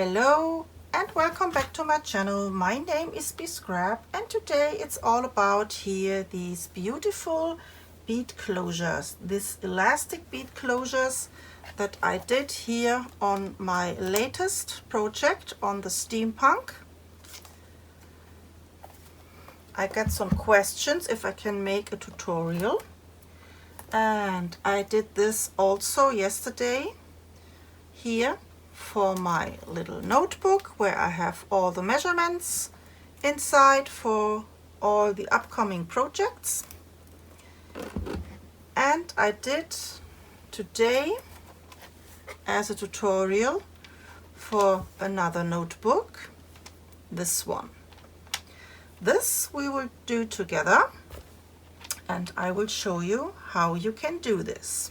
Hello and welcome back to my channel. My name is BeeScrap and today it's all about here these beautiful bead closures, these elastic bead closures that I did here on my latest project on the Steampunk. I got some questions if I can make a tutorial, and I did this also yesterday here for my little notebook where I have all the measurements inside for all the upcoming projects. And I did today as a tutorial for another notebook, this one. This we will do together and I will show you how you can do this.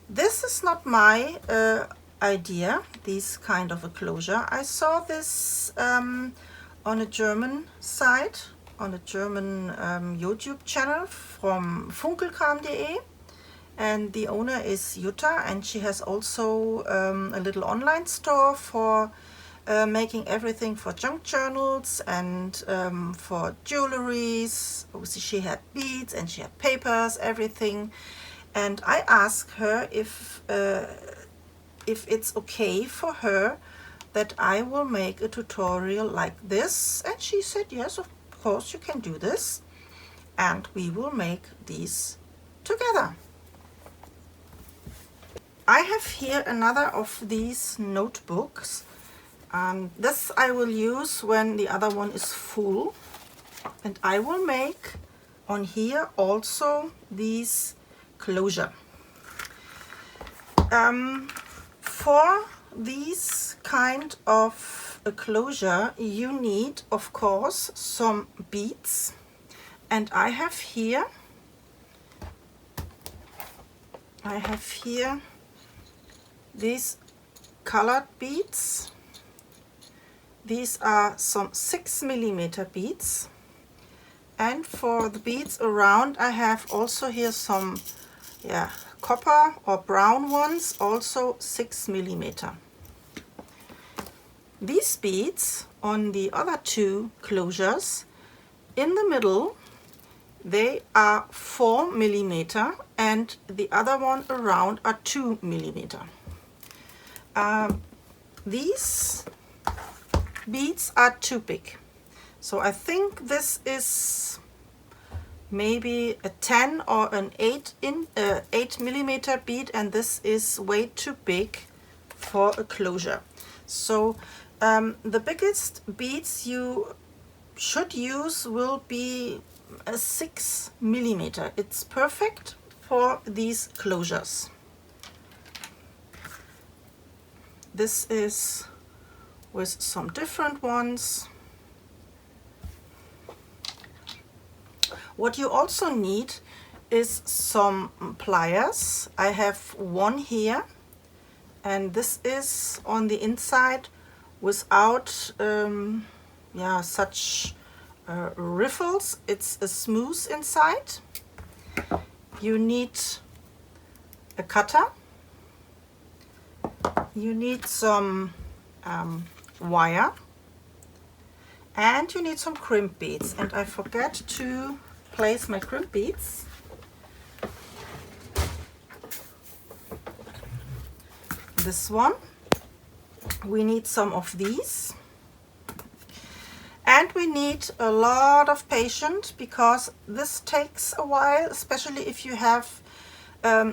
This is not my idea, this kind of a closure. I saw this on a German site, on a German YouTube channel from Funkelkram, and the owner is Jutta, and she has also a little online store for making everything for junk journals and for jewelries. Obviously she had beads and she had papers, everything, and I asked her if it's okay for her that I will make a tutorial like this, and she said yes, of course you can do this, and we will make these together. I have here another of these notebooks, and this I will use when the other one is full, and I will make on here also these closure. For these kind of a closure you need of course some beads, and I have here these colored beads. These are some 6mm beads, and for the beads around I have also here some copper or brown ones, also 6mm. These beads on the other two closures in the middle, they are 4mm, and the other one around are 2mm. These beads are too big, so I think this is maybe a 10 or an 8mm bead, and this is way too big for a closure. So the biggest beads you should use will be a 6mm. It's perfect for these closures. This is with some different ones. What you also need is some pliers. I have one here, and this is on the inside without such riffles. It's a smooth inside. You need a cutter. You need some wire, and you need some crimp beads, and I forgot to place my crimp beads. This one, we need some of these, and we need a lot of patience because this takes a while, especially if you have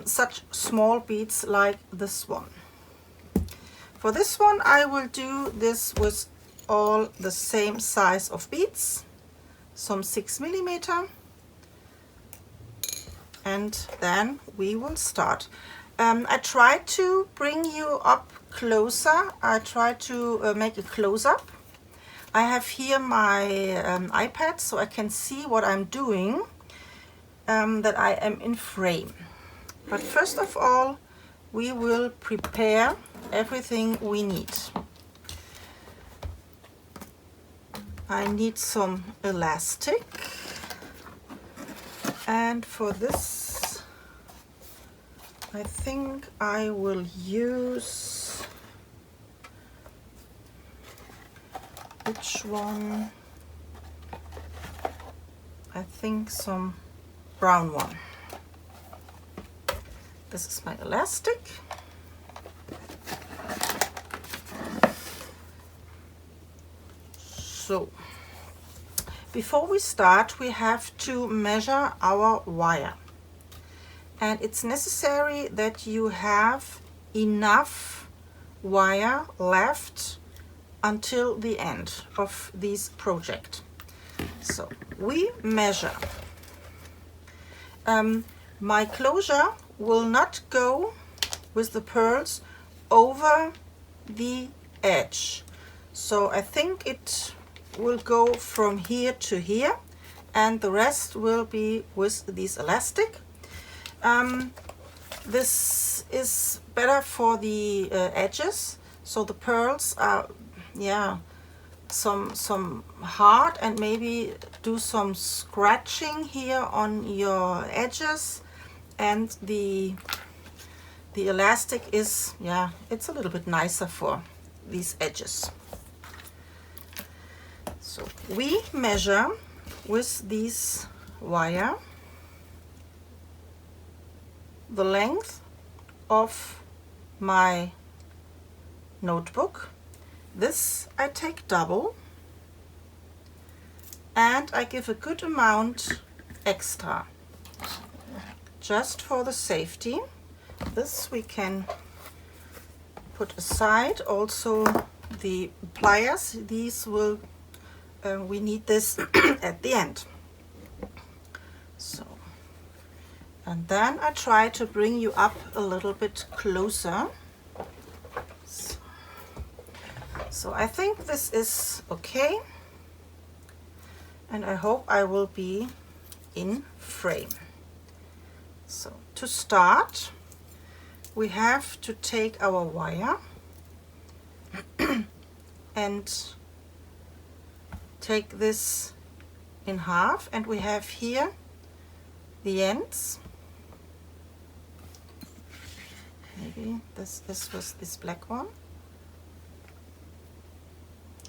such small beads like this one. For this one I will do this with all the same size of beads, some 6mm, and then we will start. I try to bring you up closer. I try to make a close-up. I have here my iPad so I can see what I'm doing, that I am in frame. But first of all we will prepare everything we need. I need some elastic, and for this I think I will use which one? I think some brown one. This is my elastic. So before we start, we have to measure our wire, and it's necessary that you have enough wire left until the end of this project. So we measure. My closure will not go with the pearls over the edge, so I think it will go from here to here, and the rest will be with this elastic. This is better for the edges, so the pearls are, yeah, some hard, and maybe do some scratching here on your edges, and the elastic is, yeah, it's a little bit nicer for these edges. So we measure with this wire the length of my notebook. This I take double, and I give a good amount extra, just for the safety. This we can put aside. Also the pliers, these will we need this at the end. So, and then I try to bring you up a little bit closer. So I think this is okay, and I hope I will be in frame. So to start, we have to take our wire and take this in half, and we have here the ends. Maybe this was this black one.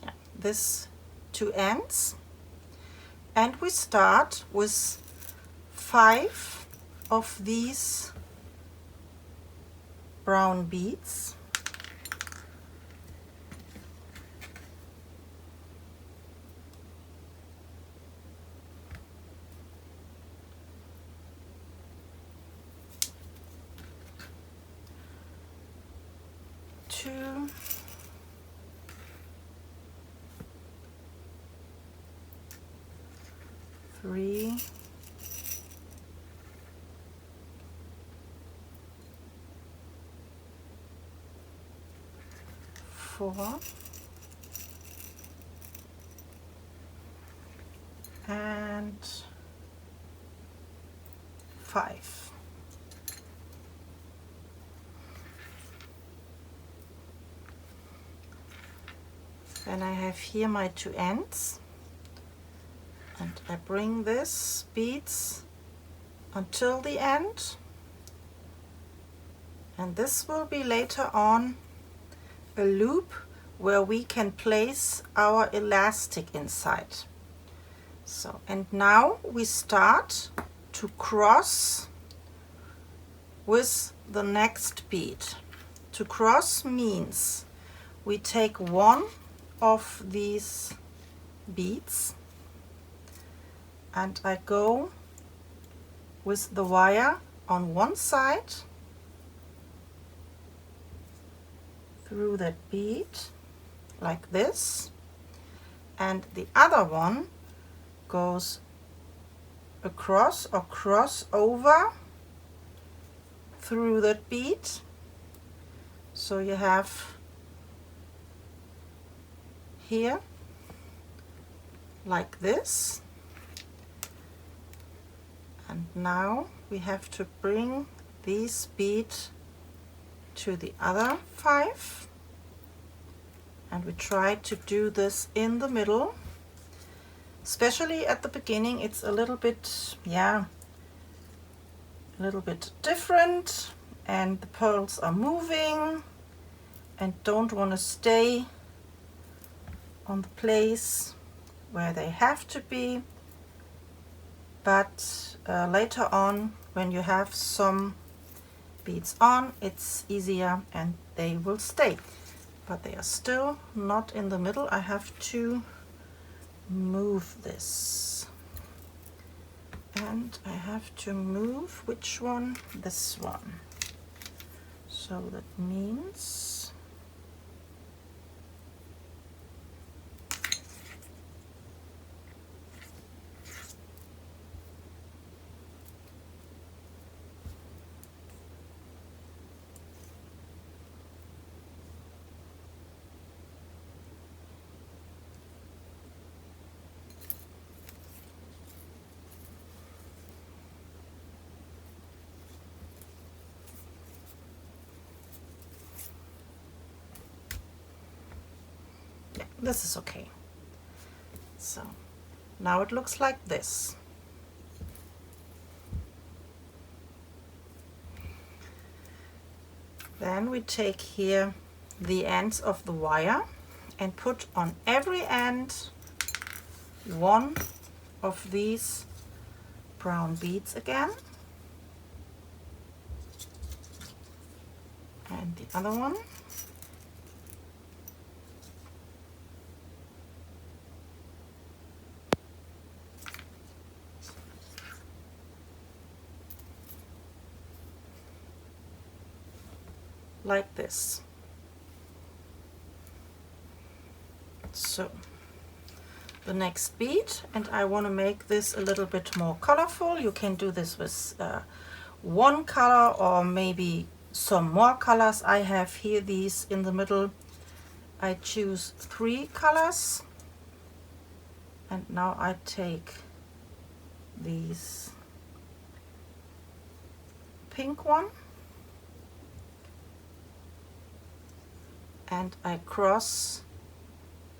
Yeah, this two ends, and we start with 5 of these brown beads. Two, 3, 4, and 5. Then I have here my 2 ends, and I bring this beads until the end, and this will be later on a loop where we can place our elastic inside. So, and now we start to cross with the next bead. To cross means we take one of these beads, and I go with the wire on one side through that bead like this, and the other one goes across or cross over through that bead. So you have here like this, and now we have to bring this bead to the other 5, and we try to do this in the middle. Especially at the beginning, it's a little bit, yeah, a little bit different, and the pearls are moving and don't want to stay on the place where they have to be, but later on when you have some beads on, it's easier and they will stay. But they are still not in the middle. I have to move this. And I have to move which one? This one. So that means this is okay. So now it looks like this. Then we take here the ends of the wire and put on every end one of these brown beads again, and the other one. Like this. So the next bead, and I want to make this a little bit more colorful. You can do this with one color or maybe some more colors. I have here these in the middle. I choose 3 colors, and now I take these pink one and I cross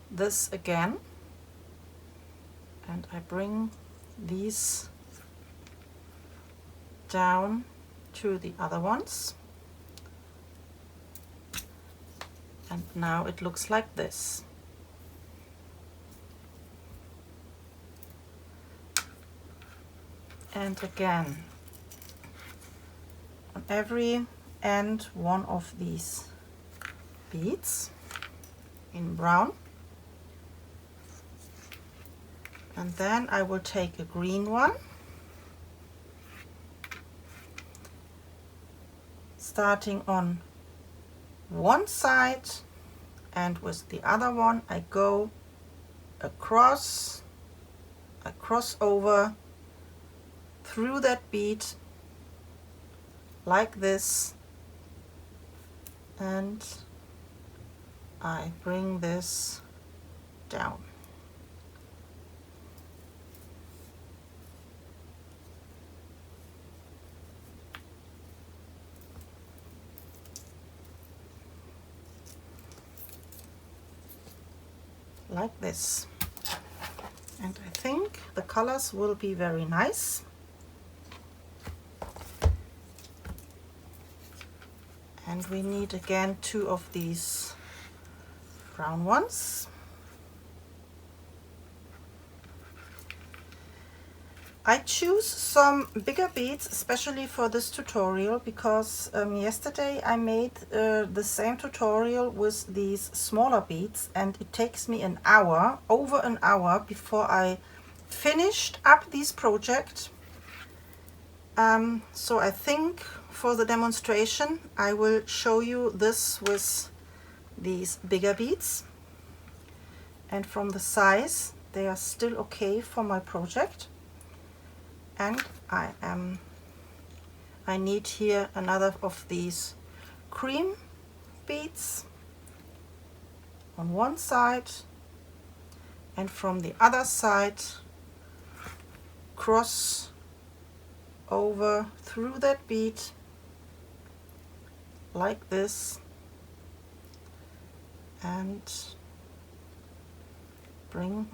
this again, and I bring these down to the other ones, and now it looks like this. And again on every end one of these beads in brown, and then I will take a green one, starting on one side, and with the other one I go across, I cross over through that bead like this, and I bring this down. Like this. And I think the colors will be very nice. And we need again 2 of these brown ones. I choose some bigger beads especially for this tutorial because yesterday I made the same tutorial with these smaller beads, and it takes me an hour, over an hour, before I finished up this project. So I think for the demonstration I will show you this with these bigger beads, and from the size they are still okay for my project. And I need here another of these cream beads on one side, and from the other side cross over through that bead like this, and bring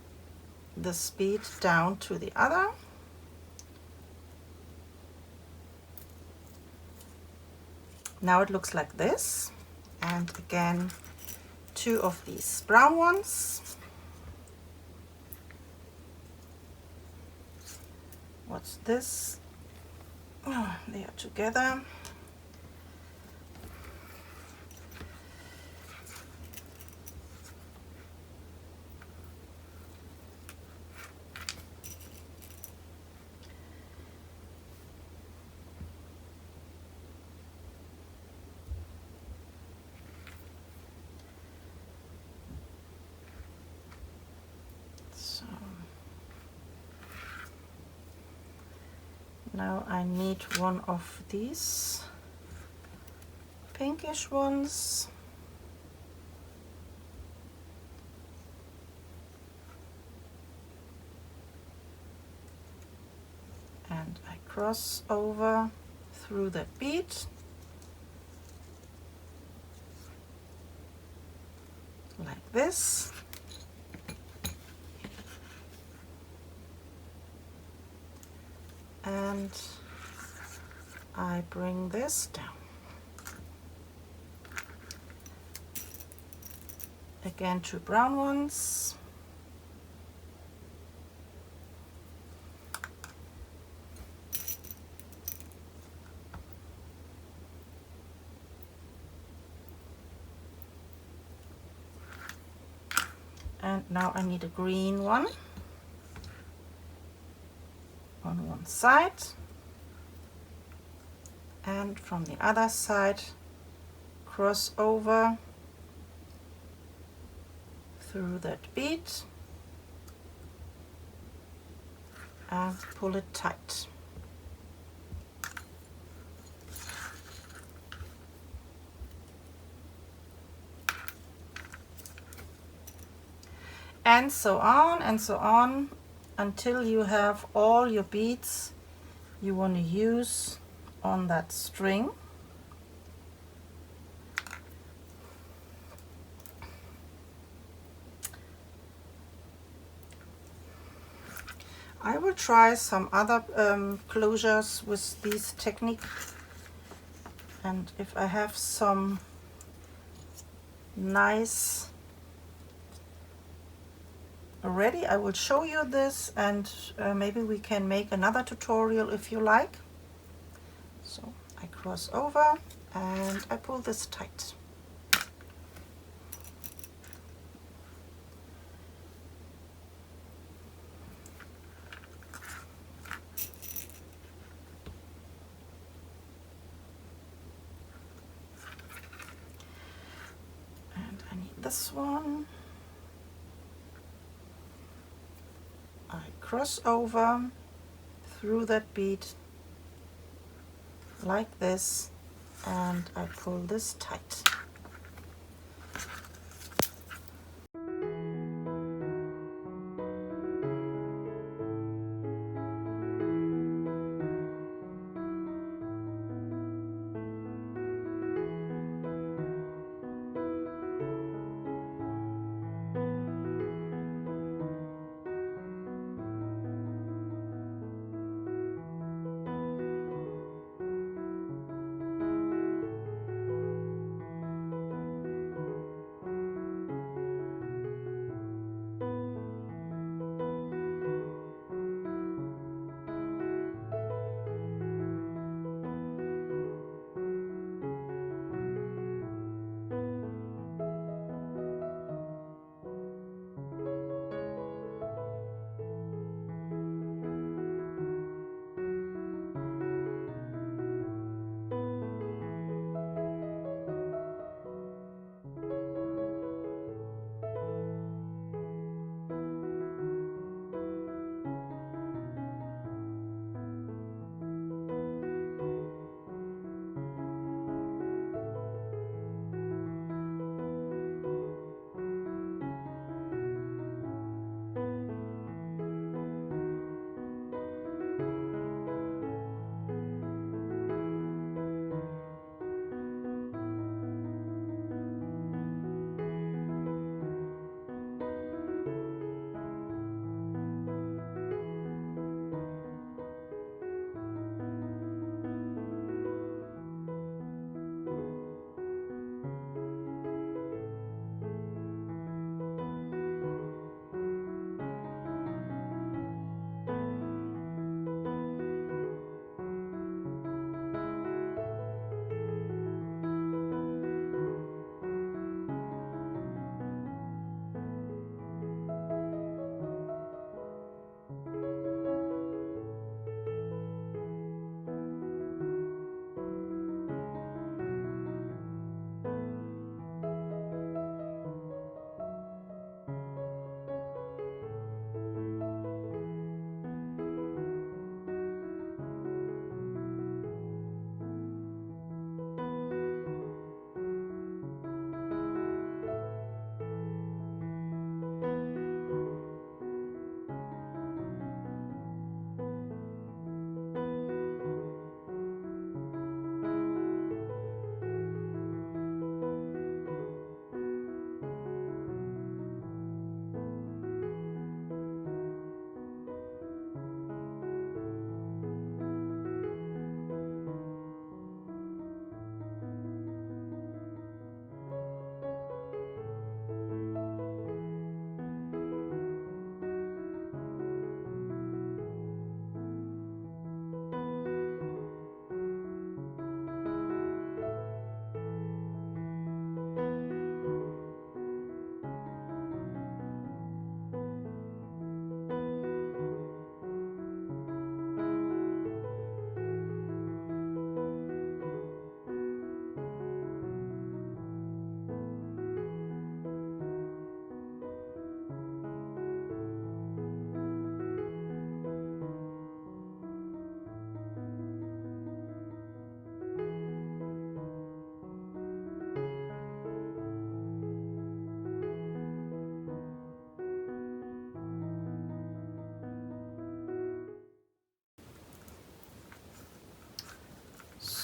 this bead down to the other. Now it looks like this, and again 2 of these brown ones, what's this? Oh, they are together. So now I need one of these pinkish ones. And I cross over through that bead. Like this. And I bring this down. Again, 2 brown ones. And now I need a green one on one side, and from the other side cross over through that bead and pull it tight. And so on until you have all your beads you want to use on that string. I will try some other closures with this technique, and if I have some nice ready, I will show you this, and maybe we can make another tutorial if you like. So I cross over and I pull this tight. And I need this one. I cross over through that bead like this and I pull this tight.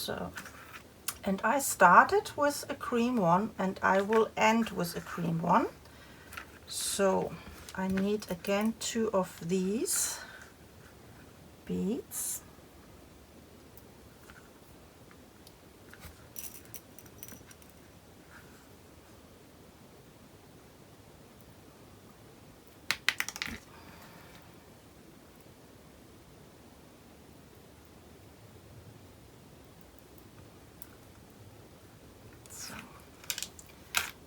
So, and I started with a cream one and I will end with a cream one. So I need again 2 of these beads. So,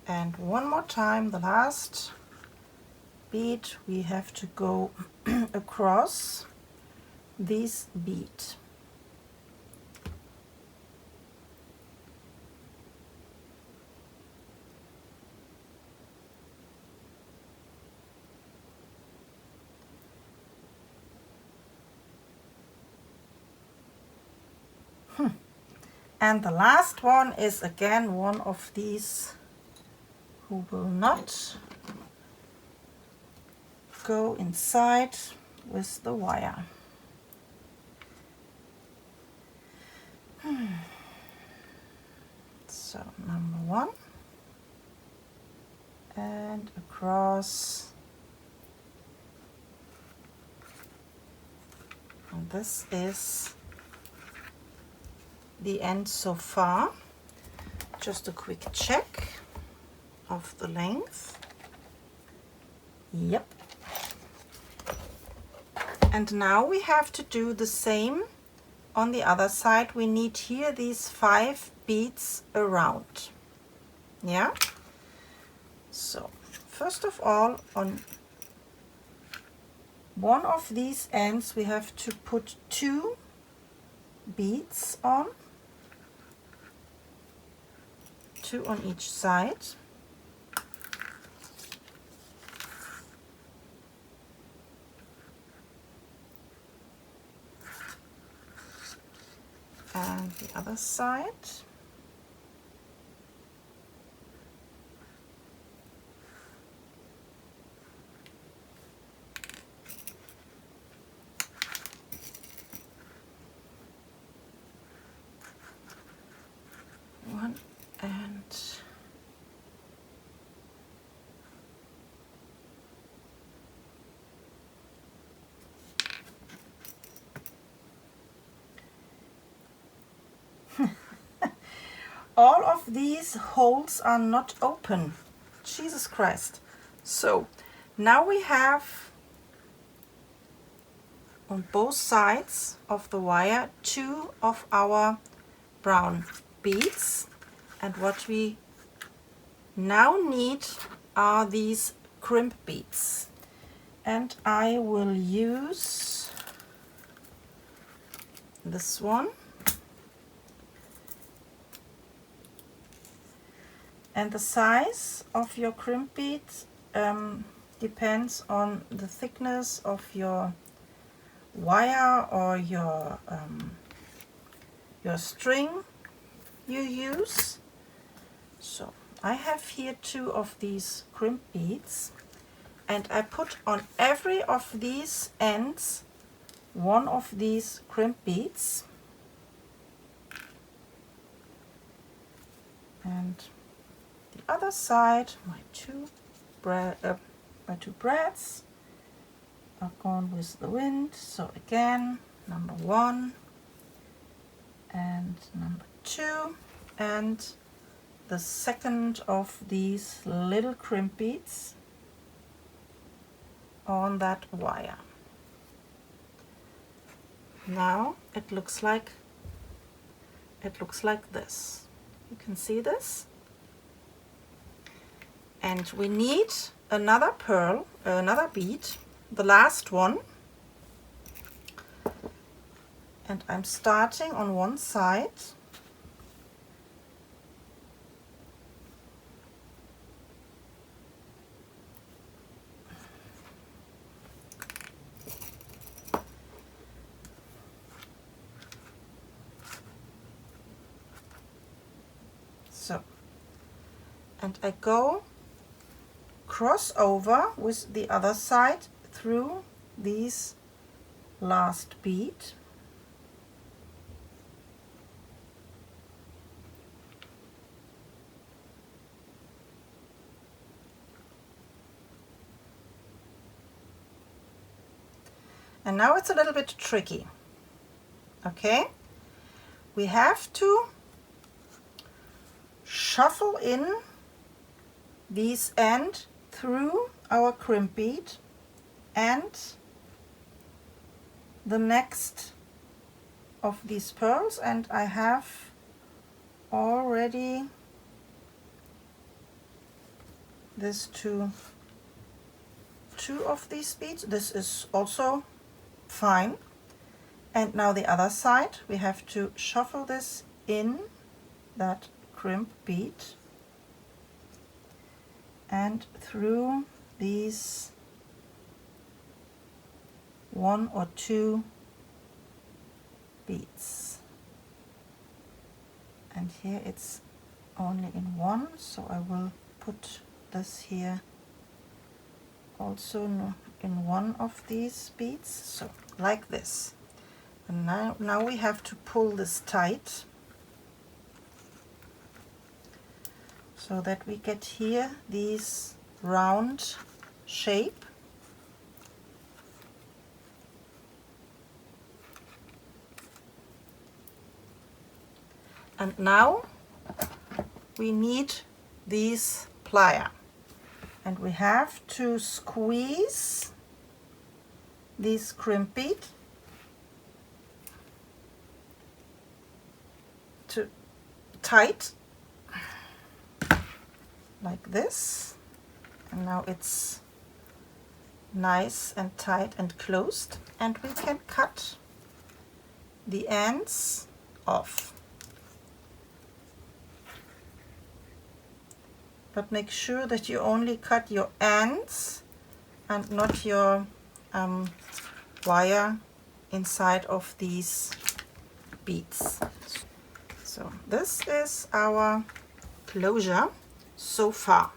and one more time, the last bead, we have to go across this bead. And the last one is again one of these who will not go inside with the wire. So number 1 and across, and this is the end so far. Just a quick check of the length. Yep. And now we have to do the same on the other side. We need here these 5 beads around. Yeah. So first of all, on one of these ends we have to put 2 beads on, 2 on each side. And the other side. One and all of these holes are not open. Jesus Christ. So now we have on both sides of the wire 2 of our brown beads, and what we now need are these crimp beads, and I will use this one. And the size of your crimp bead depends on the thickness of your wire or your string you use. So I have here 2 of these crimp beads, and I put on every of these ends 1 of these crimp beads, and the other side, my two brads are gone with the wind. So again, number 1 and number 2, and the second of these little crimp beads on that wire. Now it looks like this. You can see this. And we need another pearl, another bead, the last one. And I'm starting on one side. So, and I go cross over with the other side through these last bead, And now it's a little bit tricky. Okay, we have to shuffle in these end through our crimp bead and the next of these pearls, and I have already this two of these beads. This is also fine. And now the other side, we have to shuffle this in that crimp bead and through these 1 or 2 beads. And here it's only in 1, so I will put this here also in 1 of these beads, so like this. And now we have to pull this tight so that we get here these round shape. And now we need these pliers, and we have to squeeze this crimp bead to tight like this, and now it's nice and tight and closed, and we can cut the ends off. But make sure that you only cut your ends and not your wire inside of these beads. So this is our closure so far.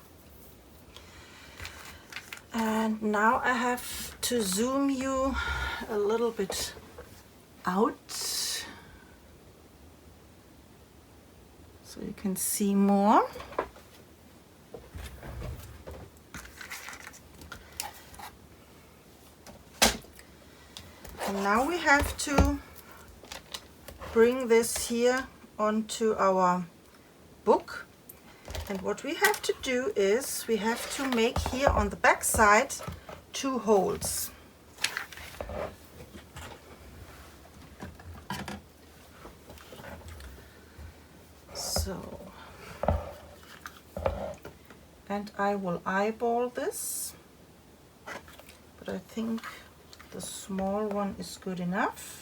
And now I have to zoom you a little bit out so you can see more. And now we have to bring this here onto our book, and what we have to do is we have to make here on the back side 2 holes. So, and I will eyeball this, but I think the small one is good enough.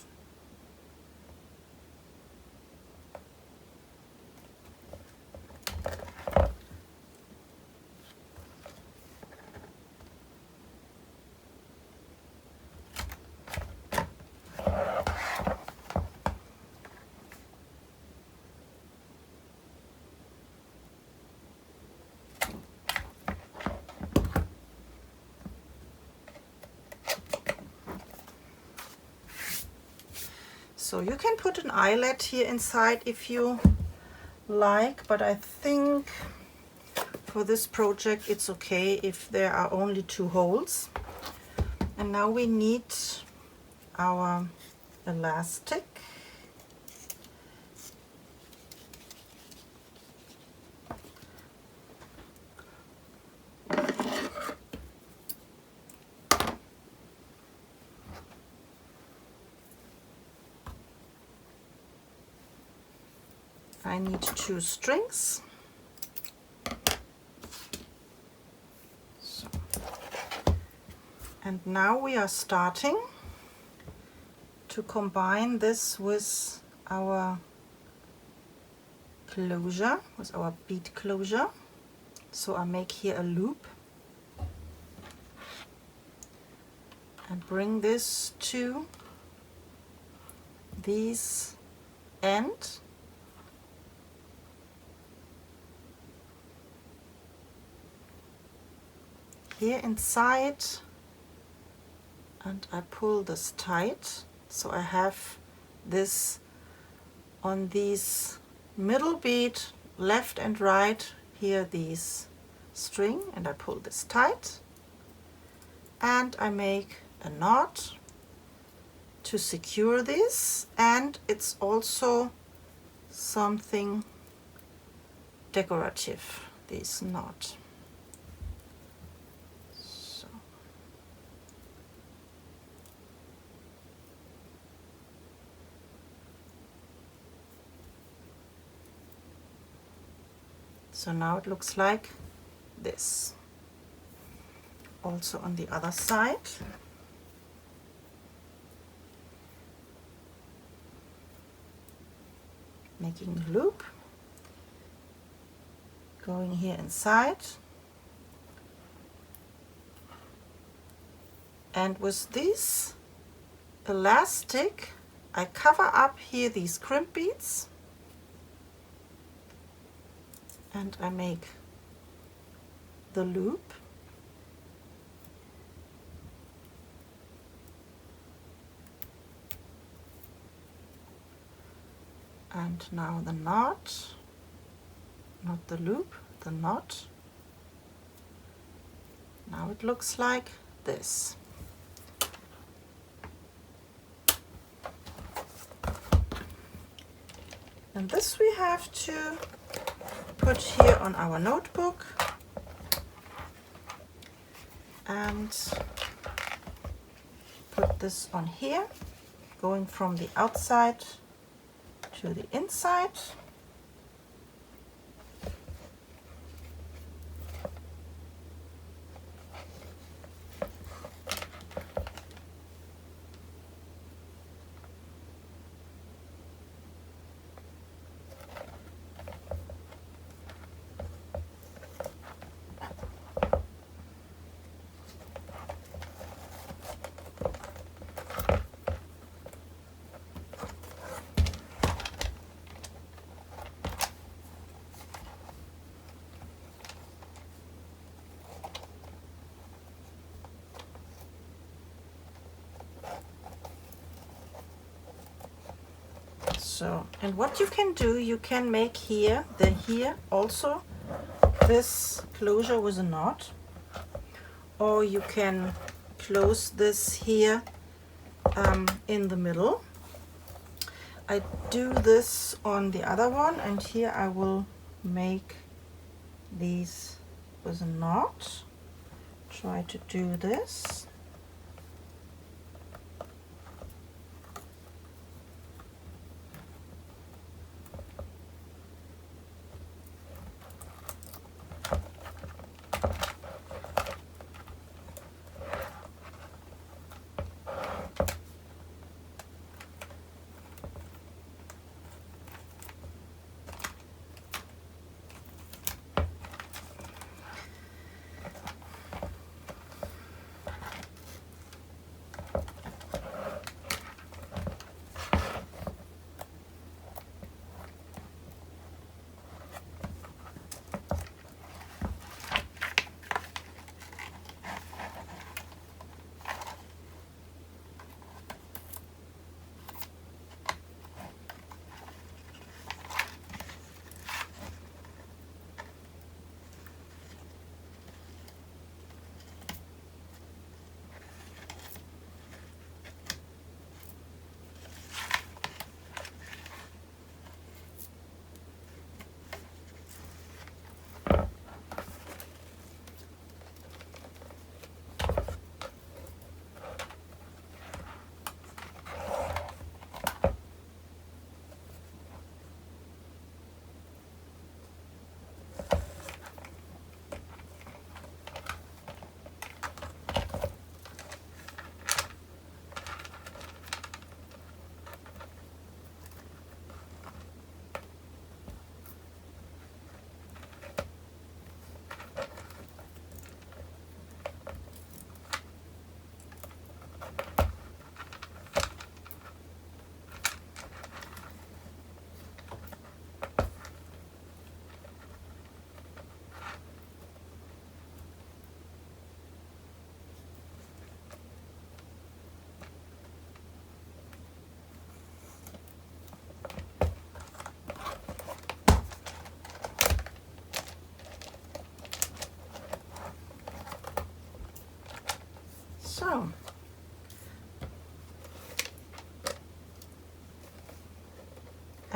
So you can put an eyelet here inside if you like, but I think for this project it's okay if there are only 2 holes. And now we need our elastic. I need 2 strings. So. And now we are starting to combine this with our closure, with our bead closure. So I make here a loop and bring this to this end. Here inside, and I pull this tight, so I have this on these middle bead, left and right, here these string, and I pull this tight and I make a knot to secure this, and it's also something decorative, this knot. So now it looks like this. Also on the other side. Making a loop. Going here inside. And with this elastic, I cover up here these crimp beads. And I make the loop. And now the knot, not the loop, the knot. Now it looks like this. And this we have to put here on our notebook and put this on here, going from the outside to the inside. So, and what you can do, you can make here also this closure with a knot, or you can close this here in the middle. I do this on the other one, and here I will make these with a knot. Try to do this.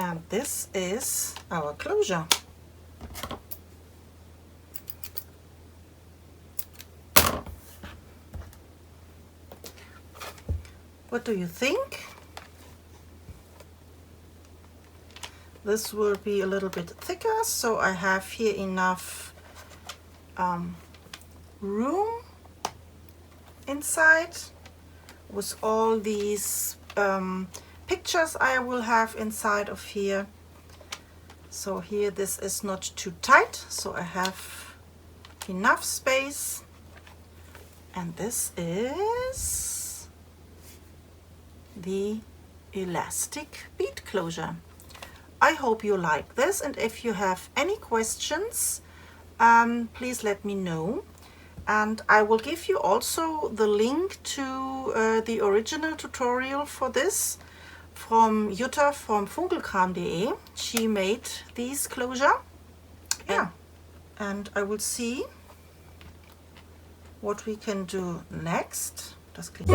And this is our closure. What do you think? This will be a little bit thicker, so I have here enough room inside with all these pictures I will have inside of here. So here this is not too tight, so I have enough space. And this is the elastic bead closure. I hope you like this, and if you have any questions, please let me know. And I will give you also the link to the original tutorial for this from Jutta from Funkelkram.de. She made these closure. Yeah, and I will see what we can do next. Das klingt